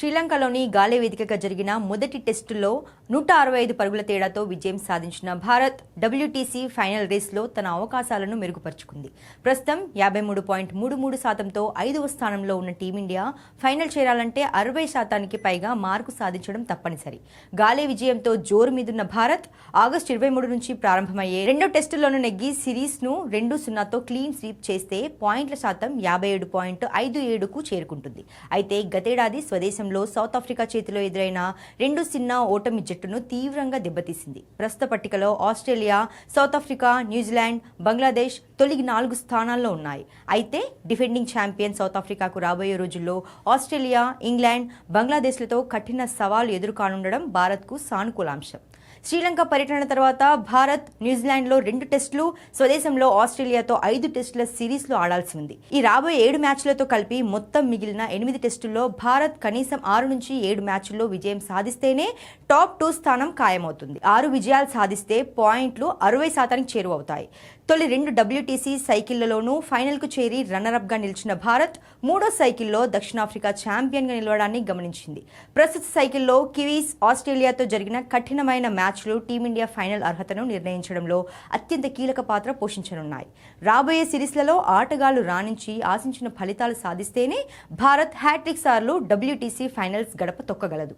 శ్రీలంకలోని గాలే వేదికగా జరిగిన మొదటి టెస్టులో 165 పరుగుల తేడాతో విజయం సాధించిన భారత్ డబ్ల్యూటీసీ ఫైనల్ రేస్లో తన అవకాశాలను మెరుగుపరుచుకుంది. ప్రస్తుతం 53.33%తో 5వ స్థానంలో ఉన్న టీమిండియా ఫైనల్ చేరాలంటే 60% పైగా మార్కు సాధించడం తప్పనిసరి. గాలే విజయంతో జోరు మీదున్న భారత్ ఆగస్టు 23 నుంచి ప్రారంభమయ్యే రెండో టెస్టులోనూ నెగ్గి సిరీస్ను 2-0తో క్లీన్ స్వీప్ చేస్తే పాయింట్ల శాతం 57.57కు చేరుకుంటుంది. అయితే గతేడాది స్వదేశంలో సౌత్ ఆఫ్రికా చేతిలో ఎదురైన 2-0 ఓటమి జట్టును తీవ్రంగా దెబ్బతీసింది. ప్రస్తుత పట్టికలో Australia, south Africa, New Zealand, Bangladesh తొలి 4 స్థానాల్లో ఉన్నాయి. అయితే డిఫెండింగ్ ఛాంపియన్ సౌత్ ఆఫ్రికాకు రాబోయే రోజుల్లో ఆస్ట్రేలియా, ఇంగ్లాండ్, బంగ్లాదేశ్లతో కఠిన సవాలు ఎదుర్కానుండడం భారత్కు సానుకూలాంశం. శ్రీలంక పర్యటన తర్వాత భారత్ న్యూజిలాండ్లో 2 టెస్టులు, స్వదేశంలో ఆస్ట్రేలియాతో 5 టెస్టుల సిరీస్లో ఆడాల్సి ఉంది. ఈ రాబోయే 7 మ్యాచ్లతో కలిపి మొత్తం మిగిలిన 8 టెస్టుల్లో భారత్ కనీసం 6 నుంచి 7 మ్యాచ్ల్లో విజయం సాధిస్తేనే టాప్ 2 స్థానం ఖాయమవుతుంది. 6 విజయాలు సాధిస్తే పాయింట్లు 60%కి చేరువవుతాయి. తొలి 2 డబ్ల్యూటీసీ సైకిళ్లలోనూ ఫైనల్కు చేరి రన్నరప్గా నిలిచిన భారత్ మూడో సైకిల్లో దక్షిణాఫ్రికా ఛాంపియన్గా నిలవడాన్ని గమనించింది. ప్రస్తుత సైకిల్లో కివీస్, ఆస్ట్రేలియాతో జరిగిన కఠినమైన మ్యాచ్లు టీమిండియా ఫైనల్ అర్హతను నిర్ణయించడంలో అత్యంత కీలక పాత్ర పోషించనున్నాయి. రాబోయే సిరీస్లలో ఆటగాళ్లు రాణించి ఆశించిన ఫలితాలు సాధిస్తేనే భారత్ హ్యాట్రిక్ సార్లు డబ్ల్యూటీసీ ఫైనల్స్ గడప తొక్కగలదు.